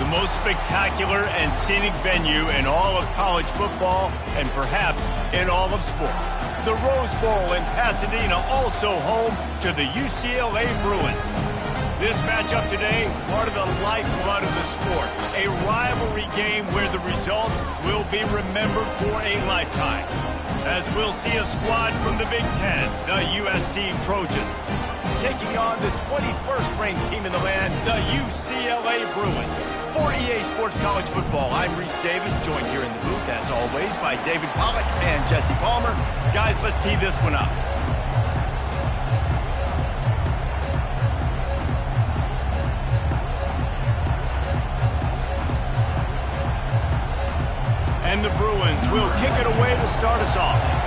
most spectacular and scenic venue in all of college football and perhaps in all of sports. The Rose Bowl in Pasadena, also home to the UCLA Bruins. This matchup today, part of the lifeblood of the sport, a rivalry game where the results will be remembered for a lifetime. As we'll see a squad from the Big Ten, the USC Trojans, taking on the 21st ranked team in the land, the UCLA Bruins. For EA Sports College Football, I'm Reese Davis, joined here in the booth, as always, by David Pollack and Jesse Palmer. Guys, let's tee this one up. And the Bruins will kick it away to start us off.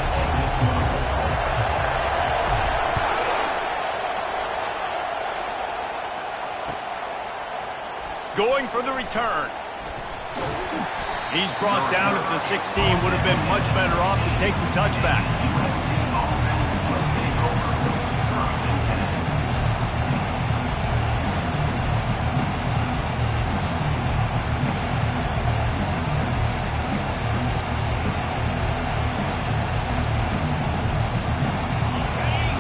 Going for the return. He's brought down at the 16. Would have been much better off to take the touchback.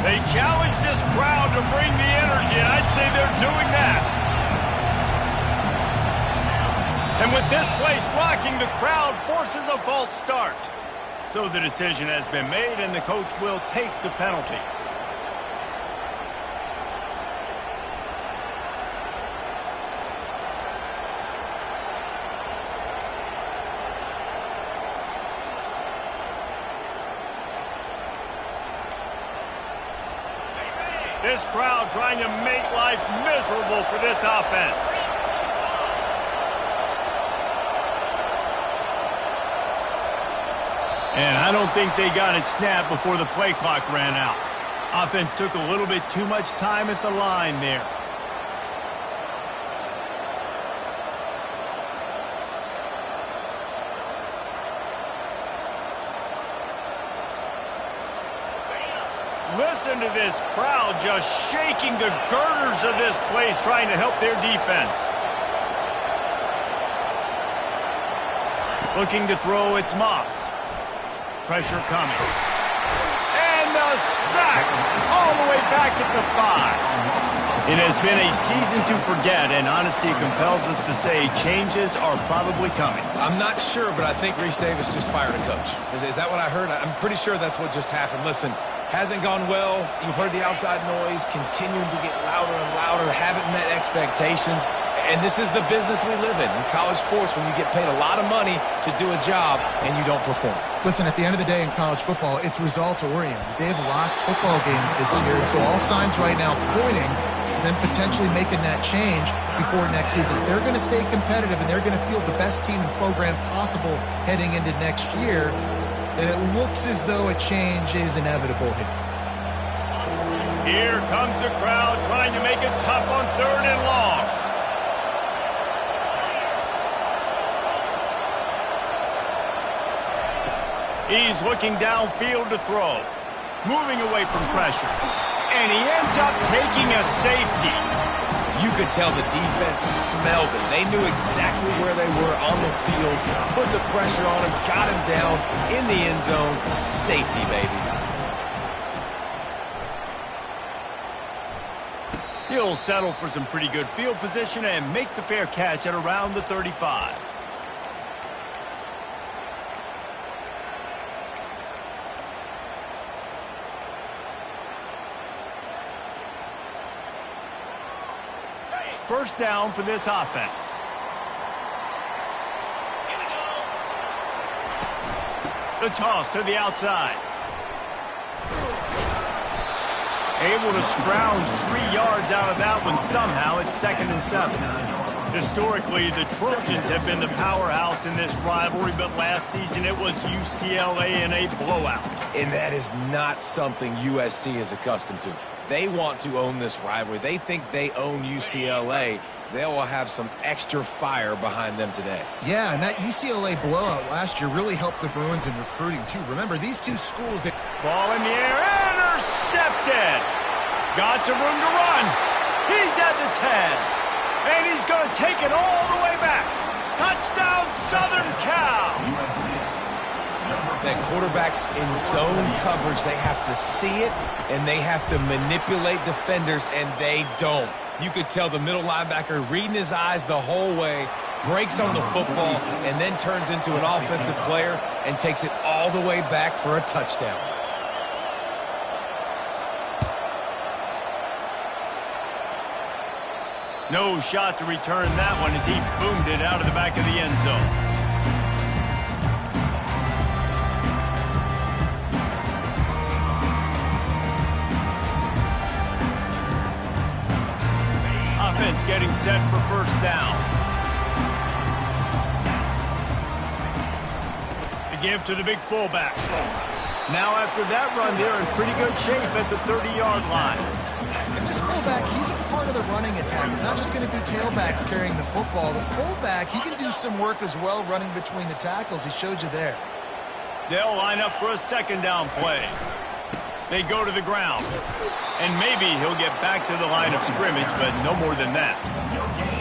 They challenge this crowd to bring the energy, and I'd say they're doing that. And with this place rocking, the crowd forces a false start. So the decision has been made, and the coach will take the penalty. This crowd trying to make life miserable for this offense. And I don't think they got it snapped before the play clock ran out. Offense took a little bit too much time at the line there. Listen to this crowd just shaking the girders of this place, trying to help their defense. Looking to throw, it's Moss. Pressure coming. And the sack all the way back at the 5. It has been a season to forget, and honesty compels us to say changes are probably coming. I'm not sure, but I think Reese Davis just fired a coach. Is that what I heard? I'm pretty sure that's what just happened. Listen, hasn't gone well. You've heard the outside noise, continuing to get louder and louder, haven't met expectations. And this is the business we live in college sports, when you get paid a lot of money to do a job and you don't perform. Listen, at the end of the day in college football, it's results-oriented. They've lost football games this year, and so all signs right now pointing to them potentially making that change before next season. They're going to stay competitive, and they're going to field the best team and program possible heading into next year. And it looks as though a change is inevitable here. Here comes the crowd trying to make it tough on 3rd and long. He's looking downfield to throw. Moving away from pressure. And he ends up taking a safety. You could tell the defense smelled it. They knew exactly where they were on the field, put the pressure on him, got him down in the end zone. Safety, baby. He'll settle for some pretty good field position and make the fair catch at around the 35. First down for this offense. The toss to the outside. Able to scrounge 3 yards out of that one. Somehow it's 2nd and 7. Historically, the Trojans have been the powerhouse in this rivalry, but last season it was UCLA in a blowout. And that is not something USC is accustomed to. They want to own this rivalry. They think they own UCLA. They will have some extra fire behind them today. Yeah, and that UCLA blowout last year really helped the Bruins in recruiting, too. Remember, these two schools... Ball in the air, intercepted! Got some room to run. He's at the 10. And he's going to take it all the way back. Touchdown, Southern Cal. That quarterbacks in zone coverage, they have to see it, and they have to manipulate defenders, and they don't. You could tell the middle linebacker reading his eyes the whole way, breaks on the football, and then turns into an offensive player and takes it all the way back for a touchdown. No shot to return that one as he boomed it out of the back of the end zone. Offense getting set for first down. The give to the big fullback. Now after that run, they're in pretty good shape at the 30-yard line. And this fullback, he's a part of the running attack. He's not just going to do tailbacks carrying the football. The fullback, he can do some work as well running between the tackles. He showed you there. They'll line up for a second down play. They go to the ground. And maybe he'll get back to the line of scrimmage, but no more than that.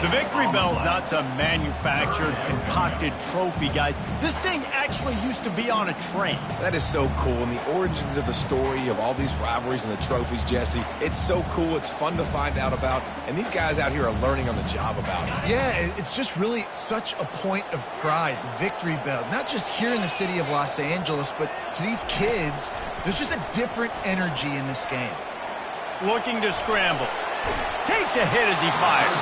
The victory bell's not some manufactured, concocted trophy, guys. This thing actually used to be on a train. That is so cool, and the origins of the story of all these rivalries and the trophies, Jesse, it's so cool. It's fun to find out about, and these guys out here are learning on the job about it. Yeah, it's just really such a point of pride, the victory bell. Not just here in the city of Los Angeles, but to these kids, there's just a different energy in this game. Looking to scramble. Takes a hit as he fired.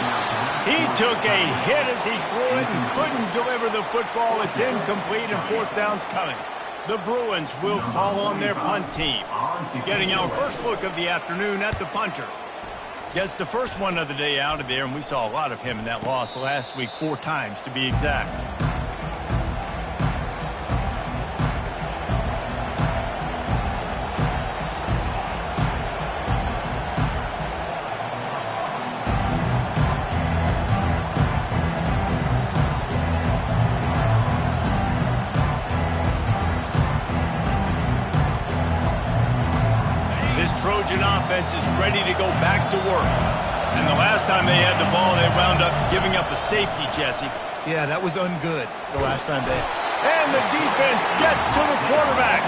He took a hit as he threw it and couldn't deliver the football. It's incomplete and fourth down's coming. The Bruins will call on their punt team. Getting our first look of the afternoon at the punter. Gets the first one of the day out of there, and we saw a lot of him in that loss last week, 4 times to be exact. Trojan offense is ready to go back to work. And the last time they had the ball, they wound up giving up a safety, Jesse. Yeah, that was ungood the last time they... And the defense gets to the quarterback.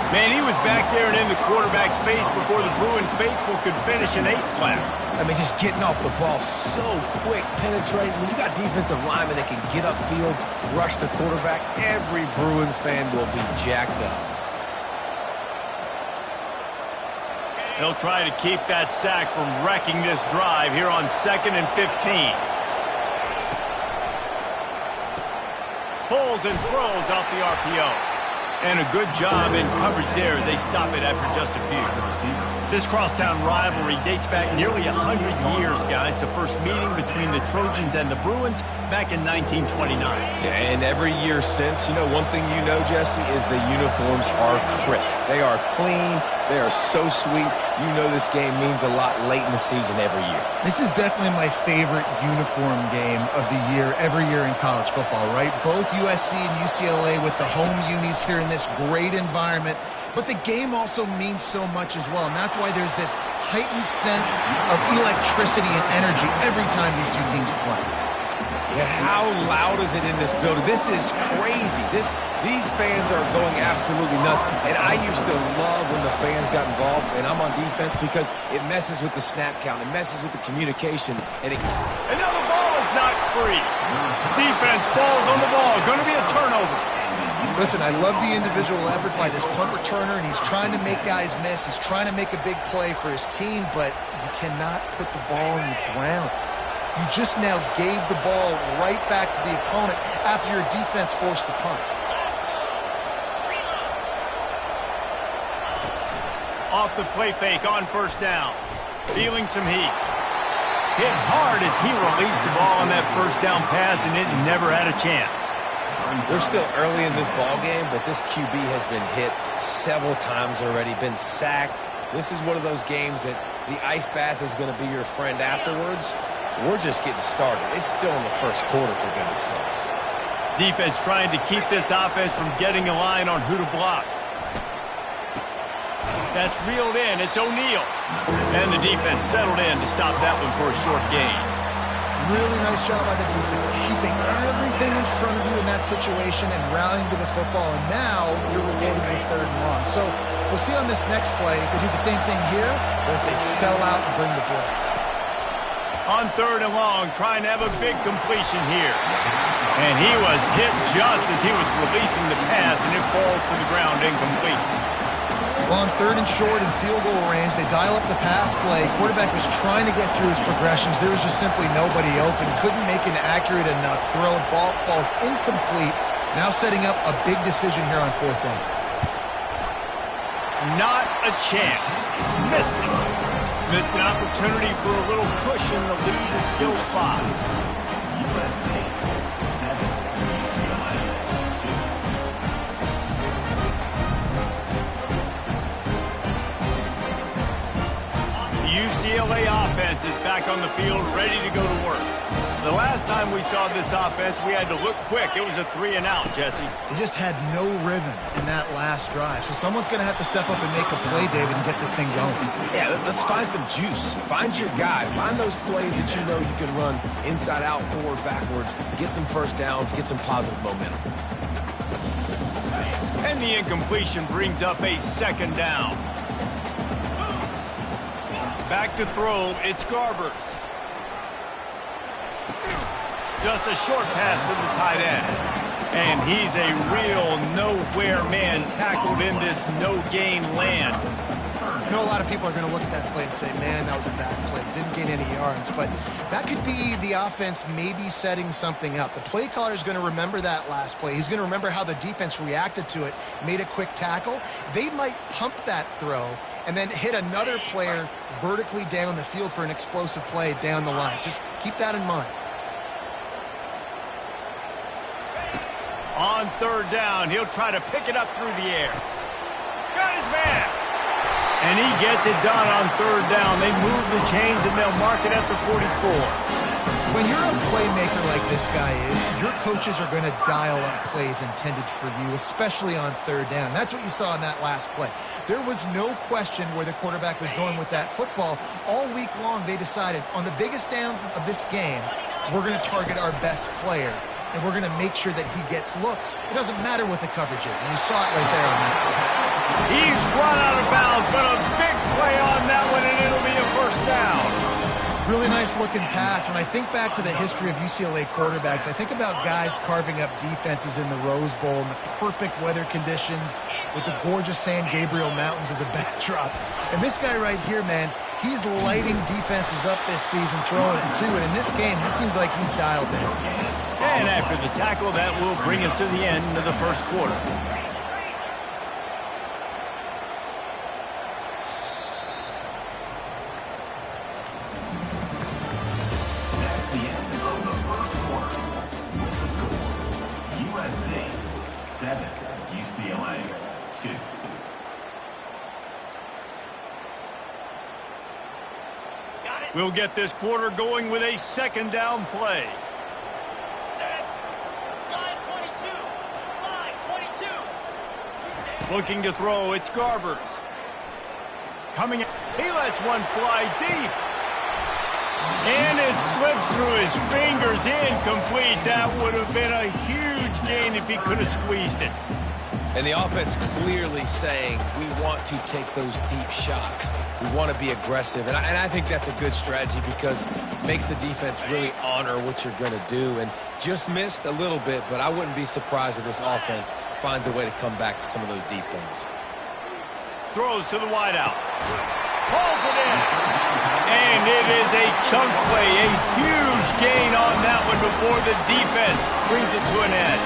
Man, he was back there and in the quarterback's face before the Bruin faithful could finish an 8-flat. I mean, just getting off the ball so quick, penetrating. When you got defensive linemen that can get upfield, rush the quarterback, every Bruins fan will be jacked up. They'll try to keep that sack from wrecking this drive here on 2nd and 15. Pulls and throws off the RPO. And a good job in coverage there as they stop it after just a few. This crosstown rivalry dates back nearly 100 years, guys. The first meeting between the Trojans and the Bruins back in 1929. Yeah, and every year since, you know, one thing you know, Jesse, is the uniforms are crisp. They are clean. They are so sweet. You know this game means a lot late in the season every year. This is definitely my favorite uniform game of the year, every year in college football, right? Both USC and UCLA with the home unis here in this great environment. But the game also means so much as well, and that's why there's this heightened sense of electricity and energy every time these two teams play. And how loud is it in this building? This is crazy. These fans are going absolutely nuts. And I used to love when the fans got involved, and I'm on defense, because it messes with the snap count. It messes with the communication. And now the ball is not free. Defense falls on the ball. Going to be a turnover. Listen, I love the individual effort by this punt returner, and he's trying to make guys miss. He's trying to make a big play for his team, but you cannot put the ball on the ground. You just now gave the ball right back to the opponent after your defense forced the punt. Off the play fake on first down. Feeling some heat. Hit hard as he released the ball on that first down pass, and it never had a chance. We're still early in this ball game, but this QB has been hit several times already, been sacked. This is one of those games that the ice bath is going to be your friend afterwards. We're just getting started. It's still in the first quarter, for goodness sakes. Defense trying to keep this offense from getting a line on who to block. That's reeled in. It's O'Neal. And the defense settled in to stop that one for a short gain. Really nice job by the defense, keeping everything in front of you in that situation and rallying to the football. And now you're rewarded with 3rd and long. So we'll see on this next play if they do the same thing here or if they sell out and bring the blitz. On 3rd and long, trying to have a big completion here. And he was hit just as he was releasing the pass, and it falls to the ground incomplete. Well, on 3rd and short and field goal range, they dial up the pass play. Quarterback was trying to get through his progressions. There was just simply nobody open. Couldn't make an accurate enough throw. Ball falls incomplete. Now setting up a big decision here on 4th down. Not a chance. Missed it. Missed an opportunity for a little cushion. The lead is still 5. UCLA offense is back on the field, ready to go to work. The last time we saw this offense, we had to look quick. It was a 3-and-out, Jesse. They just had no rhythm in that last drive. So someone's going to have to step up and make a play, David, and get this thing going. Yeah, let's find some juice. Find your guy. Find those plays that you know you can run inside out, forward, backwards. Get some first downs. Get some positive momentum. And the incompletion brings up a 2nd down. Back to throw, it's Garbers. Just a short pass to the tight end. And he's a real nowhere man tackled in this no-gain land. I know a lot of people are going to look at that play and say, man, that was a bad play. Didn't gain any yards. But that could be the offense maybe setting something up. The play caller is going to remember that last play. He's going to remember how the defense reacted to it, made a quick tackle. They might pump that throw and then hit another player vertically down the field for an explosive play down the line. Just keep that in mind. On 3rd down, he'll try to pick it up through the air. Got his man. And he gets it done on 3rd down. They move the chains and they'll mark it at the 44. When you're a playmaker like this guy is, your coaches are going to dial up plays intended for you, especially on 3rd down. That's what you saw in that last play. There was no question where the quarterback was going with that football. All week long, they decided on the biggest downs of this game, we're going to target our best player, and we're going to make sure that he gets looks. It doesn't matter what the coverage is, and you saw it right there on that play. He's run out of bounds, but a big play on that one, and it'll be a 1st down. Really nice looking pass. When I think back to the history of UCLA quarterbacks, I think about guys carving up defenses in the Rose Bowl in the perfect weather conditions with the gorgeous San Gabriel Mountains as a backdrop. And this guy right here, man, he's lighting defenses up this season, throwing it too. And in this game, he seems like he's dialed in. And after the tackle, that will bring us to the end of the 1st quarter. USC 7, UCLA 2. We'll get this quarter going with a 2nd down play. Looking to throw, it's Garbers. Coming, he lets one fly deep. And it slips through his fingers, incomplete. That would have been a huge gain if he could have squeezed it. And the offense clearly saying, we want to take those deep shots. We want to be aggressive. And I think that's a good strategy because it makes the defense really honor what you're going to do. And just missed a little bit, but I wouldn't be surprised if this offense finds a way to come back to some of those deep things. Throws to the wideout. Pulls it in. And it is a chunk play, a huge gain on that one before the defense brings it to an end.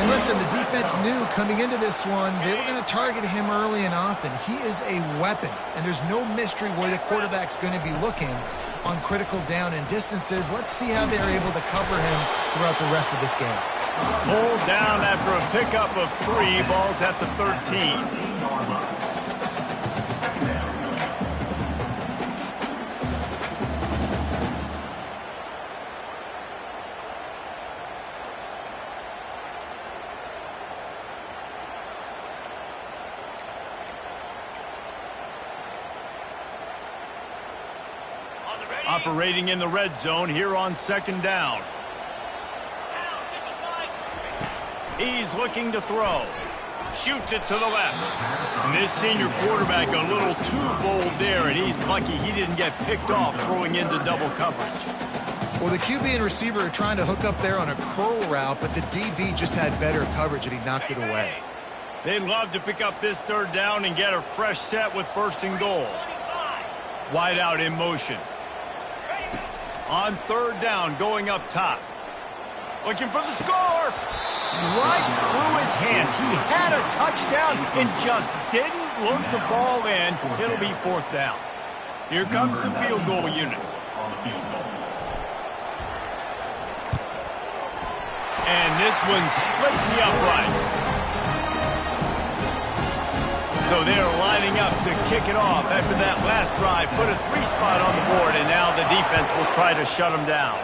And listen, the defense knew coming into this one, they were going to target him early and often. He is a weapon, and there's no mystery where the quarterback's going to be looking on critical down and distances. Let's see how they're able to cover him throughout the rest of this game. Pulled down after a pickup of 3, balls at the 13. operating in the red zone here on 2nd down. He's looking to throw. Shoots it to the left. And this senior quarterback a little too bold there, and he's lucky he didn't get picked off throwing into double coverage. Well, the QB and receiver are trying to hook up there on a curl route, but the DB just had better coverage, and he knocked it away. They'd love to pick up this 3rd down and get a fresh set with 1st and goal. Wide out in motion. On 3rd down, going up top. Looking for the score. Right through his hands. He had a touchdown and just didn't look the ball in. It'll be 4th down. Here comes the field goal unit. And this one splits the uprights. So they're lining up to kick it off after that last drive. Put a 3 spot on the board, and now the defense will try to shut them down.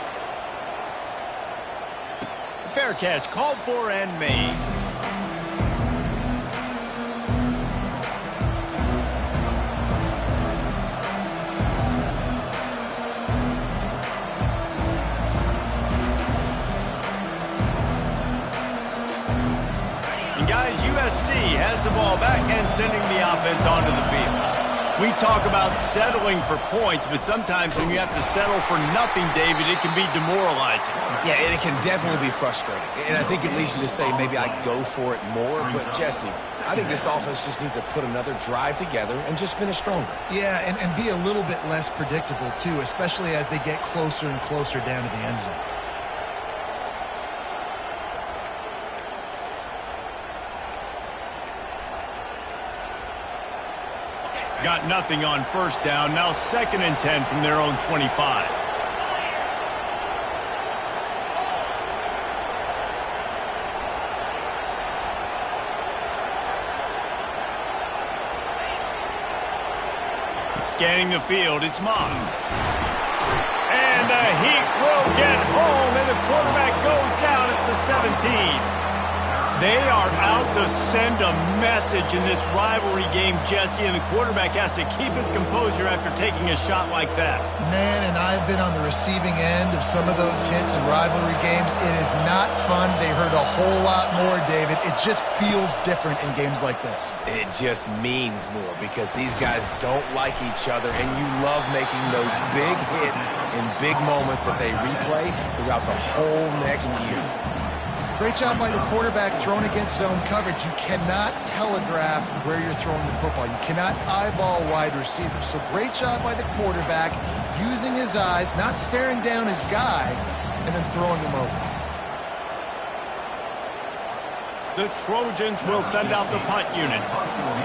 Fair catch, called for and made. And guys, USC has the ball back and sending the offense onto the field. We talk about settling for points, but sometimes when you have to settle for nothing, David, it can be demoralizing. Yeah, and it can definitely be frustrating. And I think it leads you to say maybe I go for it more. But, Jesse, I think this offense just needs to put another drive together and just finish stronger. Yeah, and be a little bit less predictable, too, especially as they get closer and closer down to the end zone. Got nothing on 1st down. Now 2nd and 10 from their own 25. Scanning the field, it's Moss. And the Heat will get home, and the quarterback goes down at the 17. They are out to send a message in this rivalry game, Jesse, and the quarterback has to keep his composure after taking a shot like that. Man, and I've been on the receiving end of some of those hits in rivalry games. It is not fun. They hurt a whole lot more, David. It just feels different in games like this. It just means more because these guys don't like each other, and you love making those big hits in big moments that they replay throughout the whole next year. Great job by the quarterback throwing against zone coverage. You cannot telegraph where you're throwing the football. You cannot eyeball wide receivers. So great job by the quarterback using his eyes, not staring down his guy, and then throwing him over. The Trojans will send out the punt unit.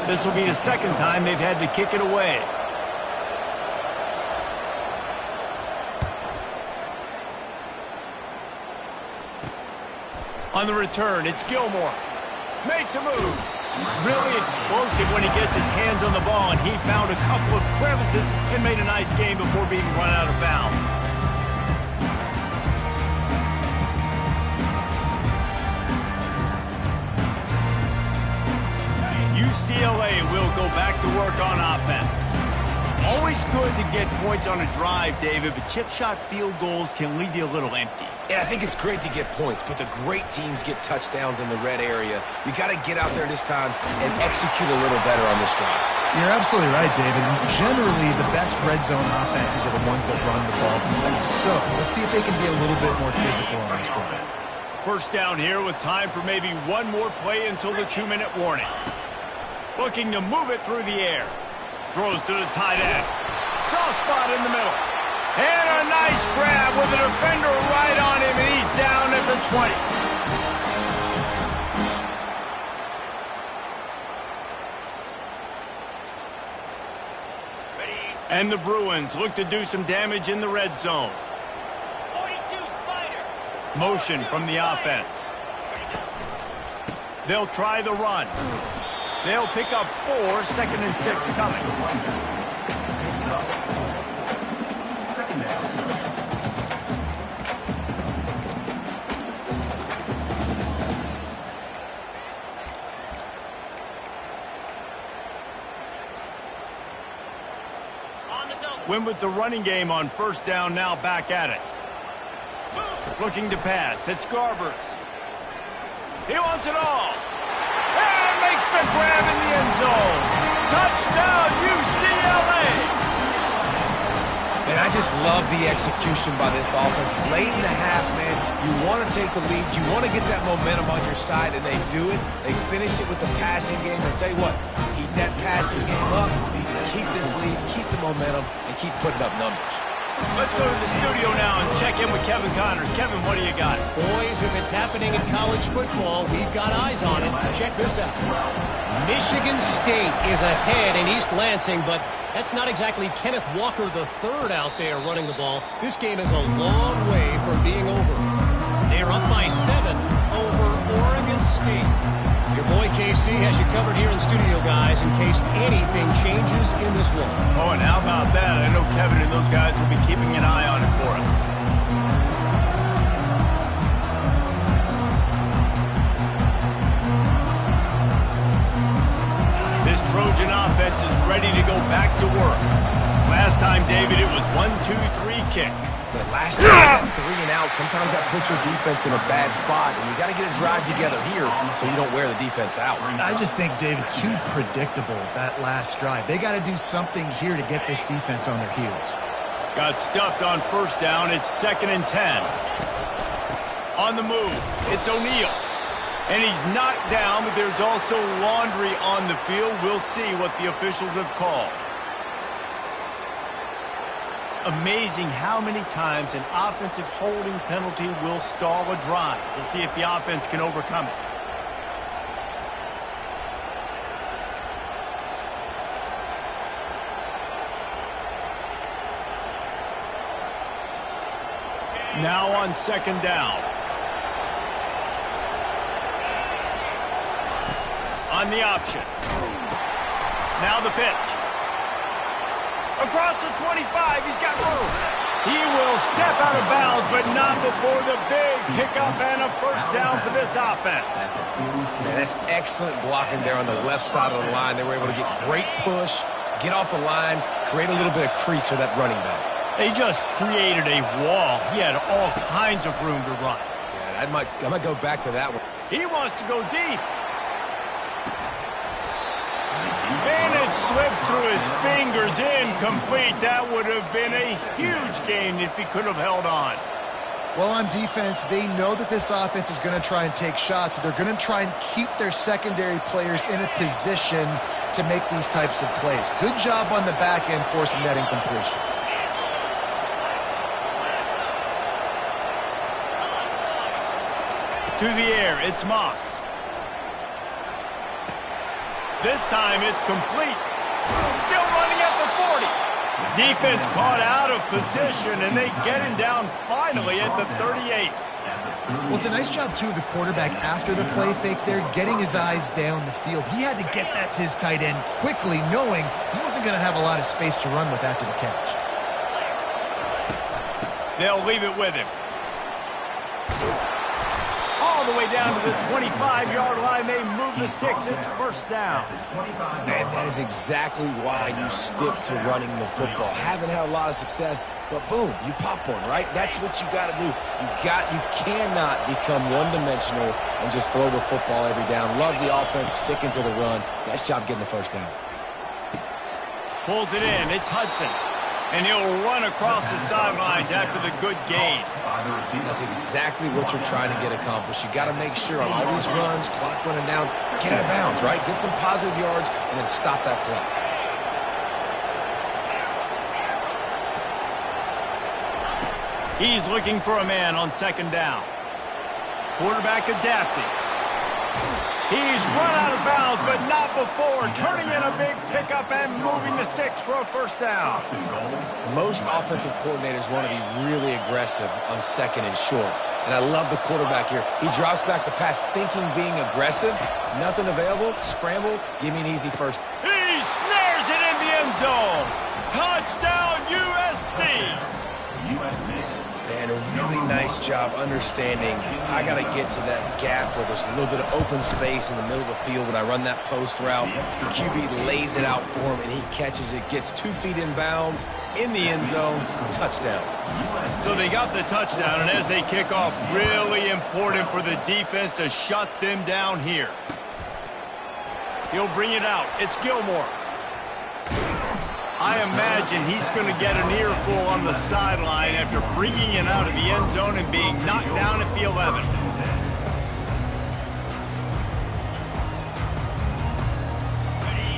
This will be the 2nd time they've had to kick it away. On the return, it's Gilmore. Makes a move. Really explosive when he gets his hands on the ball, and he found a couple of crevices and made a nice game before being run out of bounds. UCLA will go back to work on offense. Always good to get points on a drive, David, but chip shot field goals can leave you a little empty. And I think it's great to get points, but the great teams get touchdowns in the red area. You got to get out there this time and execute a little better on this drive. You're absolutely right, David. Generally, the best red zone offenses are the ones that run the ball. So let's see if they can be a little bit more physical on this drive. 1st down here with time for maybe one more play until the 2-minute warning. Looking to move it through the air. Throws to the tight end. Soft spot in the middle. And a nice grab with a defender right on him, and he's down at the 20. And the Bruins look to do some damage in the red zone. 42 Spider. Motion from the offense. They'll try the run. They'll pick up 4, 2nd and 6 coming. On the double. Went with the running game on first down, now back at it. Looking to pass. It's Garbers. He wants it all. And makes the grab in the end zone. Touchdown, UCLA! And I just love the execution by this offense. Late in the half, man, you want to take the lead. You want to get that momentum on your side, and they do it. They finish it with the passing game. I'll tell you what, keep that passing game up, keep this lead, keep the momentum, and keep putting up numbers. Let's go to the studio now and check in with Kevin Connors. Kevin, what do you got? Boys, if it's happening in college football, we've got eyes on it. Check this out. Michigan State is ahead in East Lansing, but that's not exactly Kenneth Walker III out there running the ball. This game is a long way from being over. They're up by 7 over Oregon State. Your boy KC has you covered here in studio, guys, in case anything changes in this one. Oh, and how about that? I know Kevin and those guys will be keeping an eye on it for us. This Trojan offense is ready to go back to work. Last time, David, it was 1-2-3 kick. But last time, 3 and out, sometimes that puts your defense in a bad spot, and you got to get a drive together here so you don't wear the defense out. I just think, David, too predictable, that last drive. They got to do something here to get this defense on their heels. Got stuffed on first down. It's 2nd and 10. On the move, it's O'Neal. And he's knocked down, but there's also laundry on the field. We'll see what the officials have called. Amazing how many times an offensive holding penalty will stall a drive. We'll see if the offense can overcome it. Now on 2nd down. On the option. Now the pitch. Across the 25, he's got room. He will step out of bounds, but not before the big pickup and a first down for this offense. Man, that's excellent blocking there on the left side of the line. They were able to get great push, get off the line, create a little bit of crease for that running back. They just created a wall. He had all kinds of room to run. Yeah, I might go back to that one. He wants to go deep. And it slips through his fingers, incomplete. That would have been a huge gain if he could have held on. Well, on defense, they know that this offense is going to try and take shots. So they're going to try and keep their secondary players in a position to make these types of plays. Good job on the back end forcing that incompletion. To the air, it's Moss. This time it's complete. Still running at the 40. Defense caught out of position, and they get him down finally at the 38. Well, it's a nice job, too, of the quarterback after the play fake there, getting his eyes down the field. He had to get that to his tight end quickly, knowing he wasn't going to have a lot of space to run with after the catch. They'll leave it with him. All the way down to the 25-yard line. They move the sticks. It's first down. Man, that is exactly why you stick to running the football. Haven't had a lot of success, but boom, you pop one, right? That's what you got to do. You cannot become one-dimensional and just throw the football every down. Love the offense sticking to the run. Nice job getting the first down. Pulls it in. It's Hudson. And he'll run across the sidelines after the good gain. That's exactly what you're trying to get accomplished. You got to make sure on all these runs, clock running down, get out of bounds, right? Get some positive yards and then stop that clock. He's looking for a man on 2nd down. Quarterback adapting. He's run out of bounds, but not before. Turning in a big pickup and moving the sticks for a first down. Most offensive coordinators want to be really aggressive on 2nd and short. And I love the quarterback here. He drops back the pass thinking being aggressive. Nothing available. Scramble. Give me an easy first. He snares it in the end zone. Touchdown, USC. USC. Man, and a really nice job understanding I got to get to that gap where there's a little bit of open space in the middle of the field when I run that post route. QB lays it out for him, and he catches it, gets 2 feet in bounds, in the end zone, touchdown. So they got the touchdown, and as they kick off, really important for the defense to shut them down here. He'll bring it out. It's Gilmore. I imagine he's going to get an earful on the sideline after bringing it out of the end zone and being knocked down at the 11.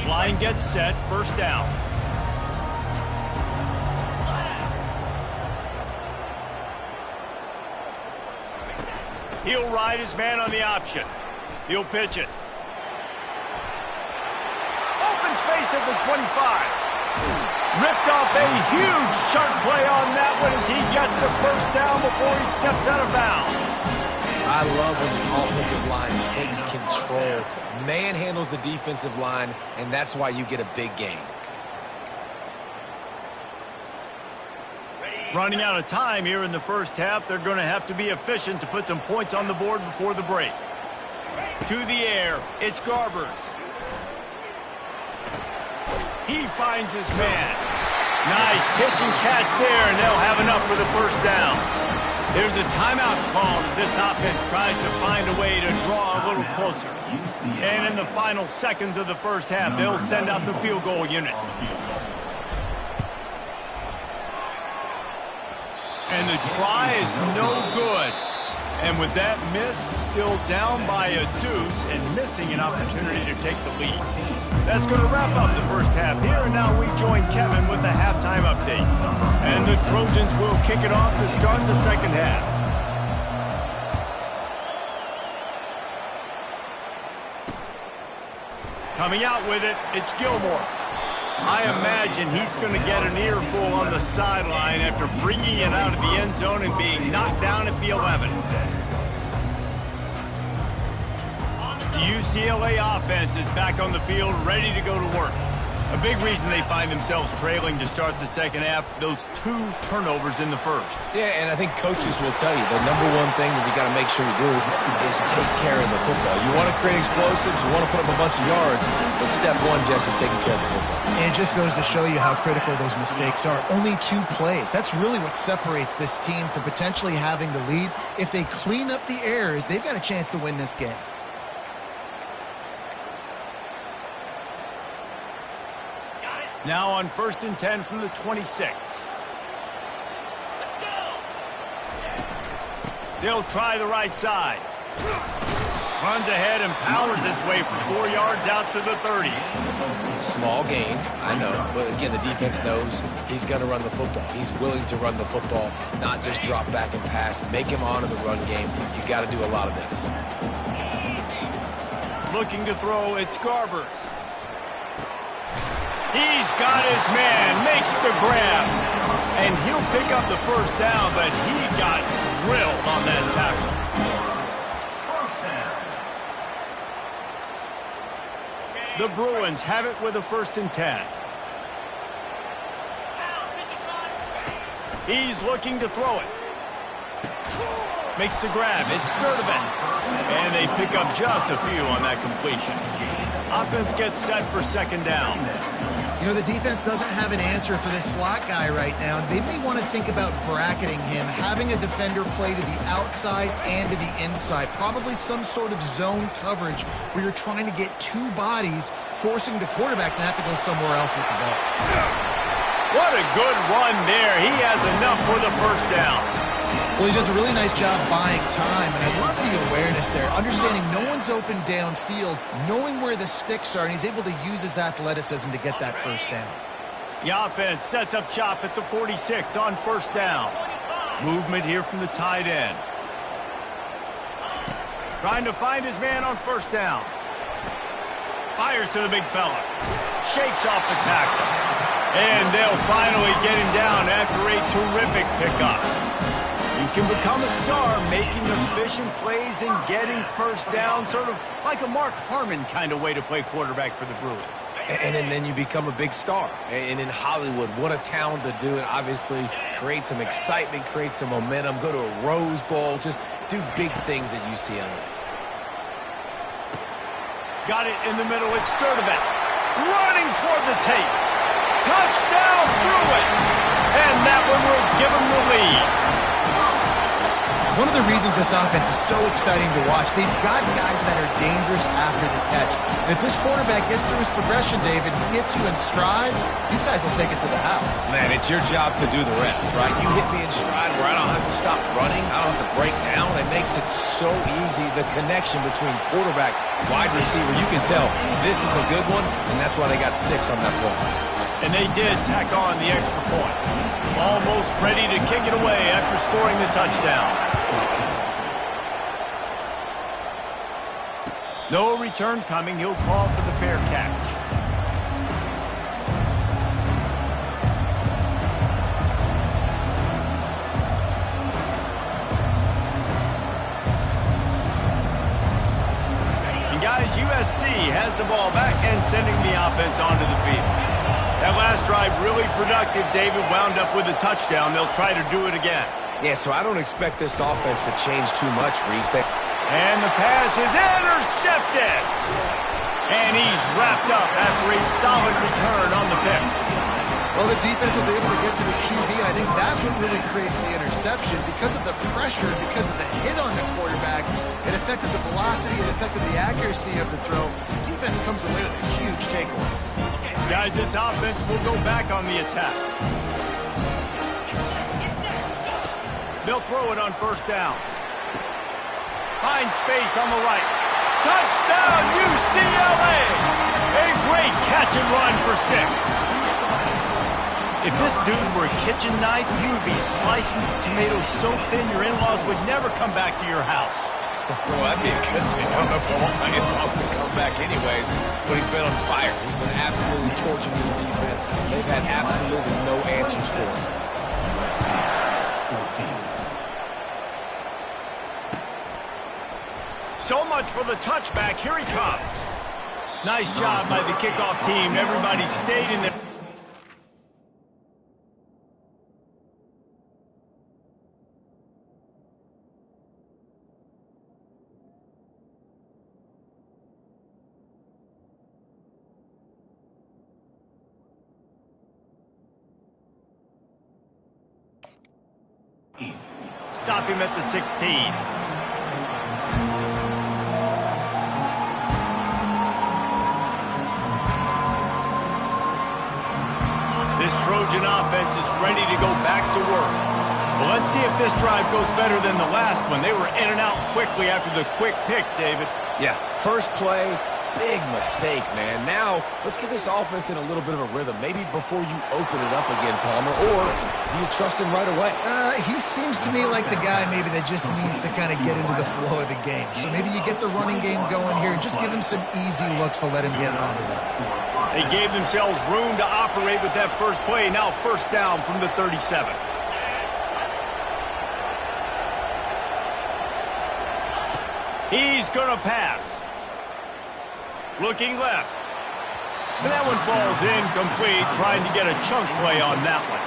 Line gets set, first down. He'll ride his man on the option. He'll pitch it. Open space at the 25. Ripped off a huge sharp play on that one as he gets the first down before he steps out of bounds. I love when the offensive line takes control, manhandles the defensive line, and that's why you get a big gain. Running out of time here in the first half, they're going to have to be efficient to put some points on the board before the break. To the air, it's Garbers. He finds his man. Nice pitch and catch there, and they'll have enough for the first down. There's a timeout called as this offense tries to find a way to draw a little closer. And in the final seconds of the first half, they'll send out the field goal unit. And the try is no good. And with that miss, still down by a deuce and missing an opportunity to take the lead. That's going to wrap up the first half here, and now we join Kevin with the halftime update. And the Trojans will kick it off to start the second half. Coming out with it, it's Gilmore. I imagine he's going to get an earful on the sideline after bringing it out of the end zone and being knocked down at the 11. The UCLA offense is back on the field, ready to go to work. A big reason they find themselves trailing to start the second half, those 2 turnovers in the first. Yeah, and I think coaches will tell you the number one thing that you got to make sure you do is take care of the football. You want to create explosives, you want to put up a bunch of yards, but step one, Jesse, taking care of the football. And it just goes to show you how critical those mistakes are. Only 2 plays. That's really what separates this team from potentially having the lead. If they clean up the errors, they've got a chance to win this game. Now on 1st and 10 from the 26. Let's go. They'll try the right side. Runs ahead and powers his way for 4 yards out to the 30. Small gain, I know, but again, the defense knows he's going to run the football. He's willing to run the football, not just drop back and pass, make him honor the run game. You got to do a lot of this. Looking to throw, it's Garbers. He's got his man, makes the grab, and he'll pick up the first down, but he got drilled on that tackle. The Bruins have it with a 1st and 10. He's looking to throw it. Makes the grab. It's Sturdivant. And they pick up just a few on that completion. Offense gets set for second down. You know, the defense doesn't have an answer for this slot guy right now. They may want to think about bracketing him, having a defender play to the outside and to the inside. Probably some sort of zone coverage where you're trying to get 2 bodies, forcing the quarterback to have to go somewhere else with the ball. What a good run there. He has enough for the first down. Well, he does a really nice job buying time, and I love the awareness there, understanding no one's open downfield, knowing where the sticks are, and he's able to use his athleticism to get that first down. The offense sets up shop at the 46 on first down. Movement here from the tight end. Trying to find his man on first down. Fires to the big fella. Shakes off the tackle. And they'll finally get him down after a terrific pickup. You can become a star making efficient plays and getting first down, sort of like a Mark Harmon kind of way to play quarterback for the Bruins. And then you become a big star. And in Hollywood, what a town to do it. Obviously, create some excitement, create some momentum, go to a Rose Bowl, just do big things at UCLA. Got it in the middle. It's Sturdivant running toward the tape. Touchdown, through it. And that one will give him the lead. One of the reasons this offense is so exciting to watch, they've got guys that are dangerous after the catch. And if this quarterback gets through his progression, David, gets you in stride, these guys will take it to the house. Man, it's your job to do the rest, right? You hit me in stride where I don't have to stop running, I don't have to break down. It makes it so easy. The connection between quarterback, wide receiver, you can tell this is a good one, and that's why they got 6 on that play. And they did tack on the extra point. Almost ready to kick it away after scoring the touchdown. No return coming. He'll call for the fair catch. And guys, USC has the ball back and sending the offense onto the field. That last drive really productive. David wound up with a touchdown. They'll try to do it again. Yeah, so I don't expect this offense to change too much, Reese. And the pass is intercepted. And he's wrapped up after a solid return on the pick. Well, the defense was able to get to the QB, and I think that's what really creates the interception. Because of the pressure, because of the hit on the quarterback, it affected the velocity, it affected the accuracy of the throw. The defense comes away with a huge takeaway. Guys, this offense will go back on the attack. They'll throw it on first down. Find space on the right. Touchdown, UCLA! A great catch and run for 6. If this dude were a kitchen knife, he would be slicing tomatoes so thin your in-laws would never come back to your house. Well, that'd be a good thing. I don't know if I want my in-laws to come back anyways, but he's been on fire. He's been absolutely torching this defense. They've had absolutely no answers for him. 14. So much for the touchback. Here he comes. Nice job by the kickoff team. Everybody stayed in there. Stop him at the 16. This Trojan offense is ready to go back to work. Well, let's see if this drive goes better than the last one. They were in and out quickly after the quick pick, David. Yeah, first play, big mistake, man. Now, let's get this offense in a little bit of a rhythm. Maybe before you open it up again, Palmer, or do you trust him right away? He seems to me like the guy maybe that just needs to kind of get into the flow of the game. So maybe you get the running game going here and just give him some easy looks to let him get rounded up. They gave themselves room to operate with that first play. Now first down from the 37. He's going to pass. Looking left. And that one falls incomplete, trying to get a chunk play on that one.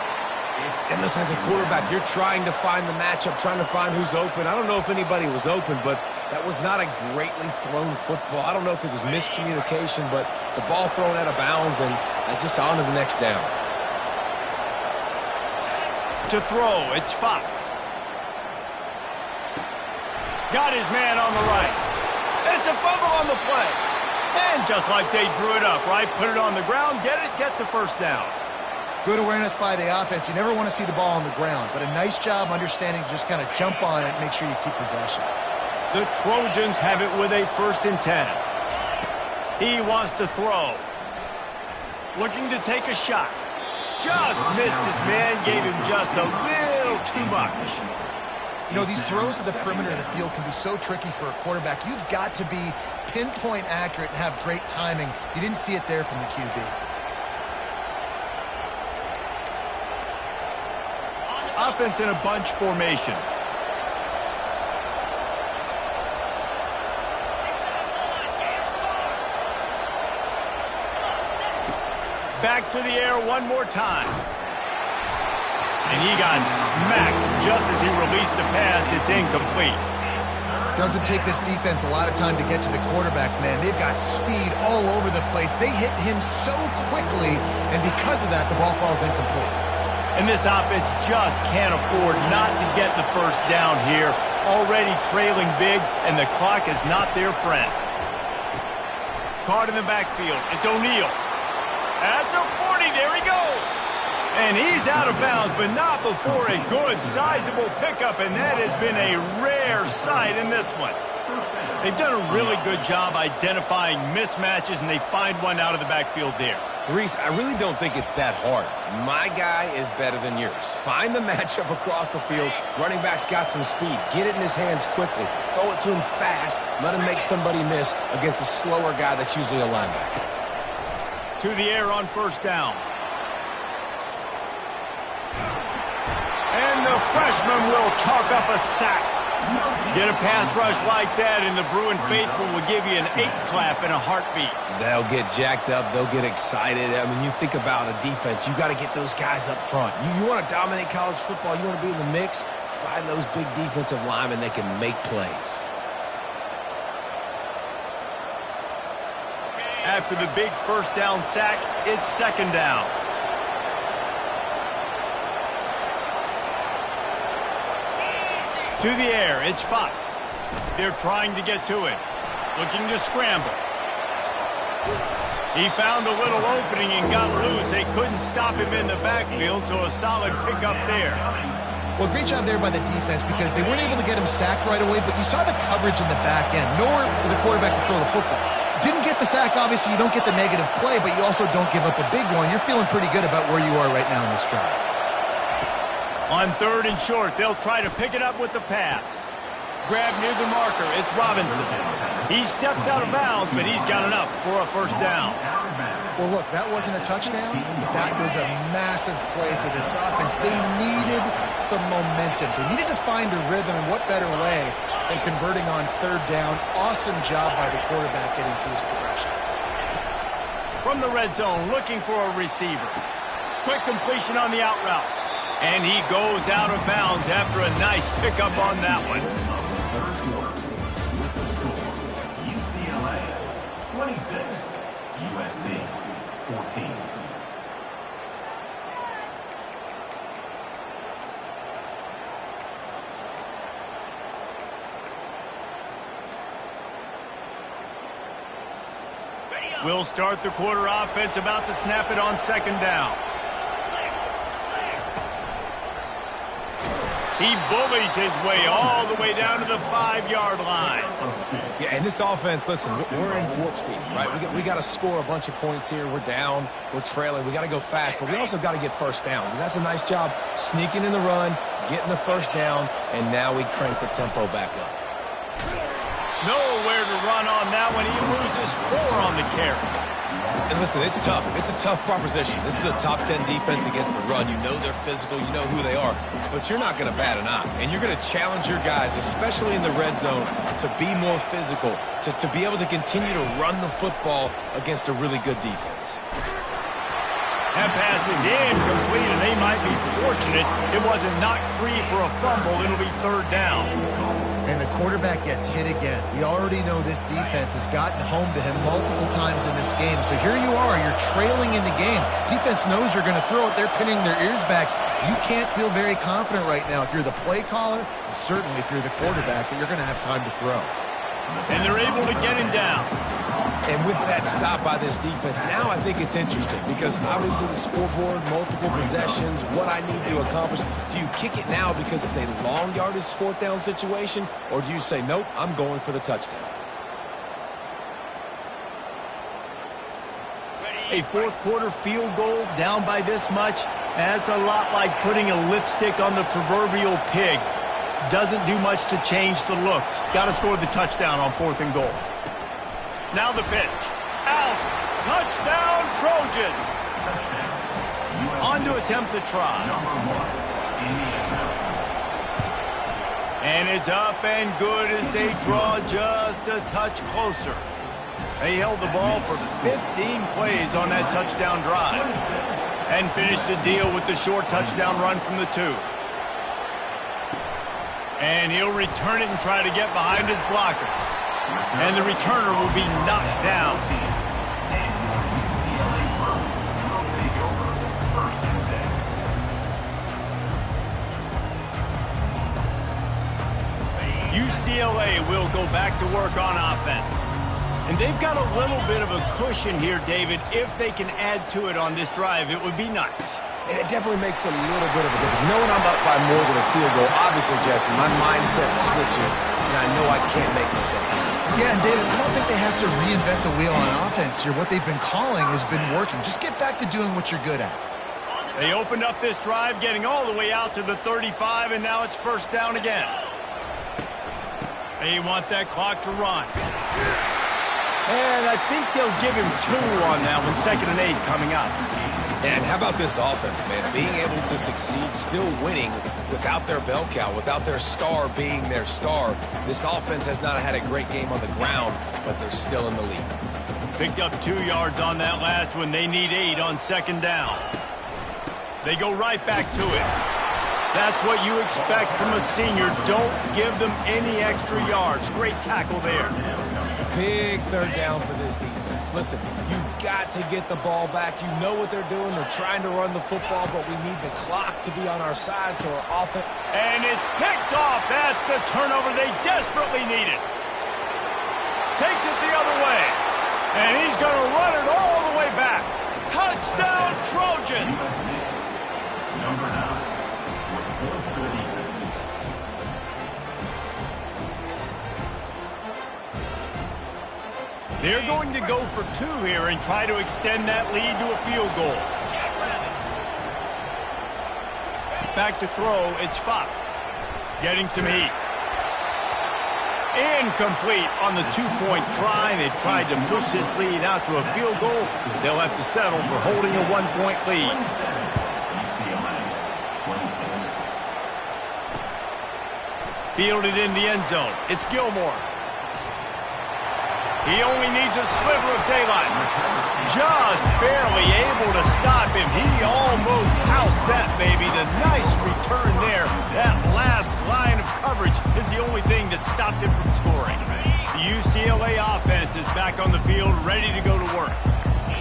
And listen, as a quarterback, you're trying to find the matchup, trying to find who's open. I don't know if anybody was open, but that was not a greatly thrown football. I don't know if it was miscommunication, but the ball thrown out of bounds and just on to the next down. To throw, it's Fox. Got his man on the right. It's a fumble on the play. And just like they drew it up, right? Put it on the ground, get the first down. Good awareness by the offense. You never want to see the ball on the ground, but a nice job understanding to just kind of jump on it and make sure you keep possession. The Trojans have it with a 1st and 10. He wants to throw. Looking to take a shot. Just missed his man, gave him just a little too much. You know, these throws to the perimeter of the field can be so tricky for a quarterback. You've got to be pinpoint accurate and have great timing. You didn't see it there from the QB. Offense in a bunch formation. Back to the air one more time. And he got smacked just as he released the pass. It's incomplete. Doesn't take this defense a lot of time to get to the quarterback, man. They've got speed all over the place. They hit him so quickly, and because of that, the ball falls incomplete. And this offense just can't afford not to get the first down here. Already trailing big, and the clock is not their friend. Caught in the backfield. It's O'Neal. At the 40, there he goes. And he's out of bounds, but not before a good, sizable pickup, and that has been a rare sight in this one. They've done a really good job identifying mismatches, and they find one out of the backfield there. Reese, I really don't think it's that hard. My guy is better than yours. Find the matchup across the field. Running back's got some speed. Get it in his hands quickly. Throw it to him fast. Let him make somebody miss against a slower guy that's usually a linebacker. To the air on first down. And the freshman will chalk up a sack. Get a pass rush like that, and the Bruin faithful will give you an 8-clap in a heartbeat. They'll get jacked up. They'll get excited. I mean, you think about a defense. You got to get those guys up front. You want to dominate college football. You want to be in the mix. Find those big defensive linemen that can make plays. After the big first down sack, it's second down. To the air, it's Fox. They're trying to get to him. Looking to scramble. He found a little opening and got loose. They couldn't stop him in the backfield, so a solid pickup there. Well, great job there by the defense because they weren't able to get him sacked right away, but you saw the coverage in the back end. Nowhere for the quarterback to throw the football. Didn't get the sack, obviously. You don't get the negative play, but you also don't give up a big one. You're feeling pretty good about where you are right now in this drive. On third and short, they'll try to pick it up with the pass. Grab near the marker, it's Robinson. He steps out of bounds, but he's got enough for a first down. Well, look, that wasn't a touchdown, but that was a massive play for this offense. They needed some momentum. They needed to find a rhythm, and what better way than converting on third down. Awesome job by the quarterback getting through his progression. From the red zone, looking for a receiver. Quick completion on the out route. And he goes out of bounds after a nice pickup on that one. UCLA 26, USC 14. We'll start the quarter offense, about to snap it on second down. He bullies his way all the way down to the 5-yard line. Yeah, and this offense, listen, we're in warp speed, right? We got to score a bunch of points here. We're down. We're trailing. We got to go fast, but we also got to get first downs. And that's a nice job sneaking in the run, getting the first down, and now we crank the tempo back up. Nowhere to run on that one. He loses 4 on the carry. And listen, it's tough. It's a tough proposition. This is a top 10 defense against the run. You know they're physical. You know who they are. But you're not going to bat an eye. And you're going to challenge your guys, especially in the red zone, to be more physical, to be able to continue to run the football against a really good defense. That pass is incomplete, and they might be fortunate it wasn't knocked free for a fumble. It'll be third down. And the quarterback gets hit again. We already know this defense has gotten home to him multiple times in this game. So here you are, you're trailing in the game. Defense knows you're going to throw it. They're pinning their ears back. You can't feel very confident right now if you're the play caller, and certainly if you're the quarterback, that you're going to have time to throw. And they're able to get him down. And with that stop by this defense, now I think it's interesting because obviously the scoreboard, multiple possessions, what I need to accomplish. Do you kick it now because it's a long yardage fourth down situation, or do you say, nope, I'm going for the touchdown? A fourth quarter field goal down by this much, that's a lot like putting a lipstick on the proverbial pig. Doesn't do much to change the looks. Got to score the touchdown on 4th and goal. Now the pitch. Out. Touchdown, Trojans. On to attempt the try. And it's up and good as they draw just a touch closer. They held the ball for 15 plays on that touchdown drive and finished the deal with the short touchdown run from the 2. And he'll return it and try to get behind his blockers. And the returner will be knocked down. UCLA will go back to work on offense. And they've got a little bit of a cushion here, David. If they can add to it on this drive, it would be nice. And it definitely makes a little bit of a difference. Knowing I'm up by more than a field goal, obviously, Jesse, my mindset switches, and I know I can't make mistakes. Yeah, and David, I don't think they have to reinvent the wheel on offense here. What they've been calling has been working. Just get back to doing what you're good at. They opened up this drive, getting all the way out to the 35, and now it's first down again. They want that clock to run. And I think they'll give him 2 on that one, 2nd and 8 coming up. And how about this offense, man? Being able to succeed, still winning without their bell cow, without their star being their star. This offense has not had a great game on the ground, but they're still in the lead. Picked up 2 yards on that last one. They need 8 on 2nd down. They go right back to it. That's what you expect from a senior. Don't give them any extra yards. Great tackle there. Big 3rd down for this defense. Listen, you've got to get the ball back. You know what they're doing. They're trying to run the football, but we need the clock to be on our side, so our offense... And it's picked off. That's the turnover they desperately needed. Takes it the other way. And he's going to run it all the way back. Touchdown, Trojans! Number 9, with points for the defense. They're going to go for 2 here and try to extend that lead to a field goal. Back to throw, it's Fox. Getting some heat. Incomplete on the 2-point try. They tried to push this lead out to a field goal. They'll have to settle for holding a 1-point lead. Fielded in the end zone. It's Gilmore. He only needs a sliver of daylight. Just barely able to stop him. He almost housed that, baby. The nice return there. That last line of coverage is the only thing that stopped him from scoring. The UCLA offense is back on the field, ready to go to work.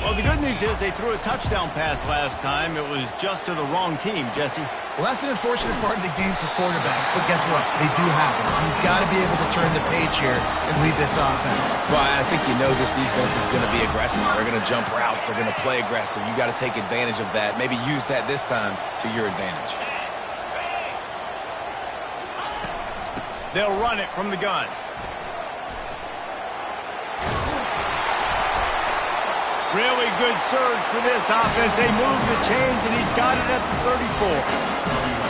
Well, the good news is they threw a touchdown pass last time. It was just to the wrong team, Jesse. Well, that's an unfortunate part of the game for quarterbacks, but guess what? They do happen, so you've got to be able to turn the page here and lead this offense. Well, I think you know this defense is going to be aggressive. They're going to jump routes. They're going to play aggressive. You've got to take advantage of that. Maybe use that this time to your advantage. They'll run it from the gun. Really good surge for this offense. They move the chains, and he's got it at the 34.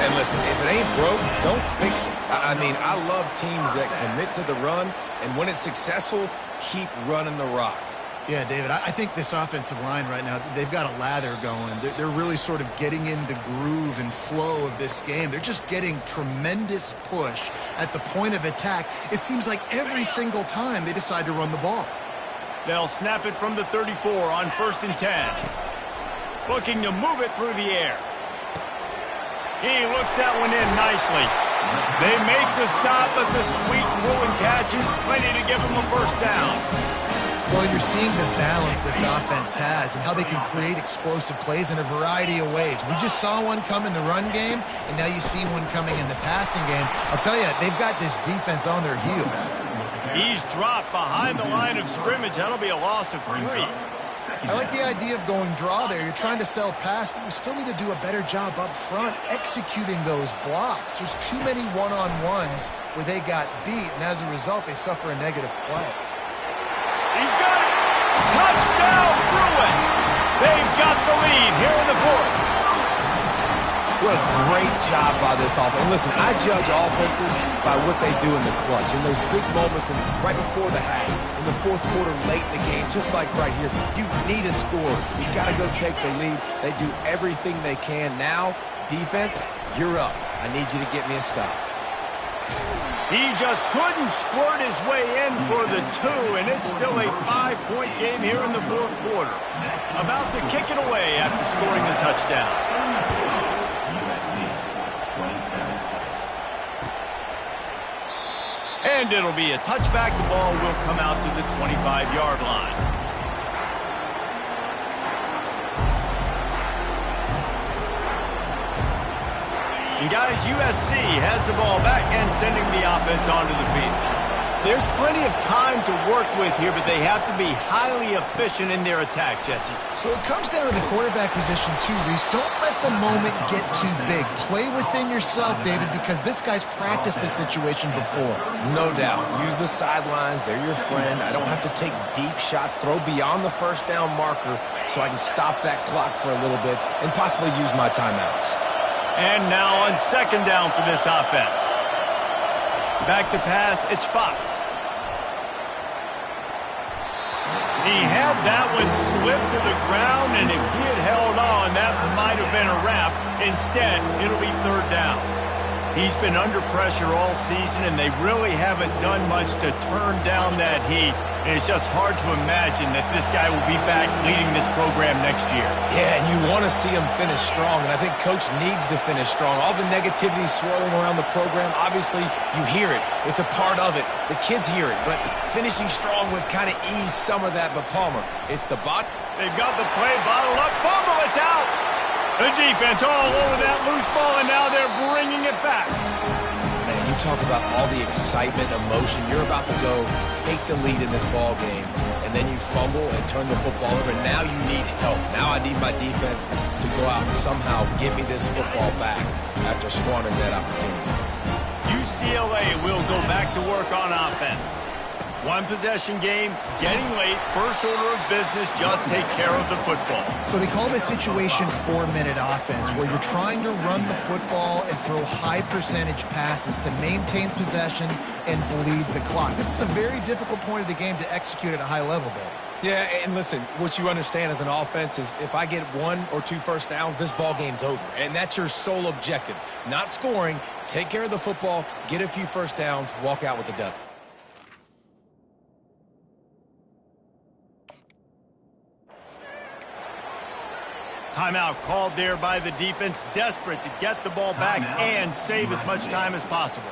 And listen, if it ain't broke, don't fix it. I mean, I love teams that commit to the run, and when it's successful, keep running the rock. Yeah, David, I think this offensive line right now, they've got a lather going. They're really sort of getting in the groove and flow of this game. They're just getting tremendous push at the point of attack. It seems like every single time they decide to run the ball. They'll snap it from the 34 on 1st and 10. Looking to move it through the air. He looks that one in nicely. They make the stop, but the sweet rolling catch is plenty to give them a first down. Well, you're seeing the balance this offense has and how they can create explosive plays in a variety of ways. We just saw one come in the run game, and now you see one coming in the passing game. I'll tell you, they've got this defense on their heels. He's dropped behind the line of scrimmage. That'll be a loss of 3. I like the idea of going draw there. You're trying to sell pass, but you still need to do a better job up front executing those blocks. There's too many one-on-ones where they got beat, and as a result, they suffer a negative play. He's got it. Touchdown, Bruin. They've got the lead here in the 4th. What a great job by this offense. And listen, I judge offenses by what they do in the clutch, in those big moments and right before the half, in the 4th quarter, late in the game, just like right here. You need a score. You got to go take the lead. They do everything they can. Now, defense, you're up. I need you to get me a stop. He just couldn't squirt his way in for the 2, and it's still a 5-point game here in the fourth quarter. About to kick it away after scoring the touchdown. USC 27. And it'll be a touchback. The ball will come out to the 25-yard line. And guys, USC has the ball back and sending the offense onto the field. There's plenty of time to work with here, but they have to be highly efficient in their attack, Jesse. So it comes down to the quarterback position too, Reese. Don't let the moment get too big. Play within yourself, David, because this guy's practiced this situation before. No doubt. Use the sidelines. They're your friend. I don't have to take deep shots, throw beyond the first down marker so I can stop that clock for a little bit and possibly use my timeouts. And now on second down for this offense. Back to pass, it's Fox. He had that one slip to the ground, and if he had held on, that might have been a wrap. Instead, it'll be third down. He's been under pressure all season, and they really haven't done much to turn down that heat. And it's just hard to imagine that this guy will be back leading this program next year. Yeah, and you want to see him finish strong, and I think Coach needs to finish strong. All the negativity swirling around the program, obviously, you hear it. It's a part of it. The kids hear it, but finishing strong would kind of ease some of that. But Palmer, it's the bot. They've got the play bottled up. Fumble, it's out. The defense all over that loose ball, and now they're bringing it back. Man, you talk about all the excitement, emotion. You're about to go take the lead in this ball game, and then you fumble and turn the football over. Now you need help. Now I need my defense to go out and somehow give me this football back after squandering that opportunity. UCLA will go back to work on offense. One possession game, getting late, first order of business, just take care of the football. So they call this situation 4-minute offense, where you're trying to run the football and throw high percentage passes to maintain possession and bleed the clock. This is a very difficult point of the game to execute at a high level, though. Yeah, and listen, what you understand as an offense is if I get 1 or 2 first downs, this ball game's over. And that's your sole objective. Not scoring, take care of the football, get a few first downs, walk out with the W. Timeout called there by the defense, desperate to get the ball back and save as much time as possible.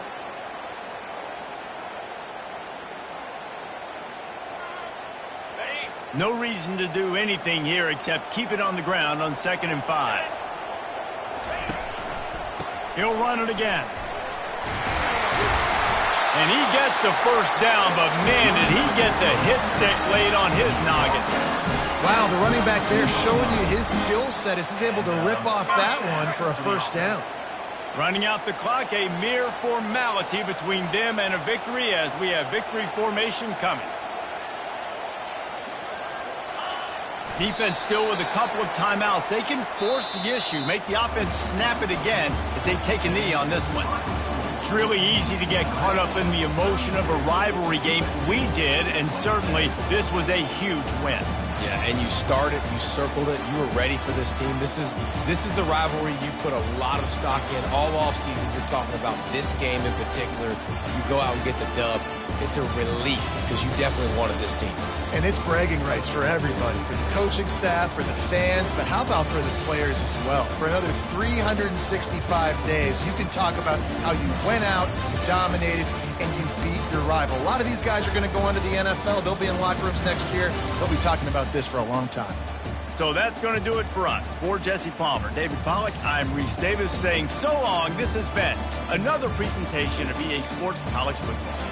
No reason to do anything here except keep it on the ground on 2nd and 5. He'll run it again. And he gets the first down, but man, did he get the hit stick laid on his noggin. Wow, the running back there showing you his skill set as he's able to rip off that one for a first down. Running out the clock, a mere formality between them and a victory as we have victory formation coming. Defense still with a couple of timeouts. They can force the issue, make the offense snap it again as they take a knee on this one. It's really easy to get caught up in the emotion of a rivalry game. We did, and certainly this was a huge win. Yeah, and you started, you circled it, you were ready for this team. This is the rivalry you put a lot of stock in all offseason. You're talking about this game in particular. You go out and get the dub. It's a relief because you definitely wanted this team. And it's bragging rights for everybody, for the coaching staff, for the fans, but how about for the players as well? For another 365 days, you can talk about how you went out, you dominated, and you beat your rival. A lot of these guys are going to go into the NFL. They'll be in locker rooms next year. They'll be talking about this for a long time. So that's going to do it for us. For Jesse Palmer, David Pollack, I'm Reese Davis saying so long. This has been another presentation of EA Sports College Football.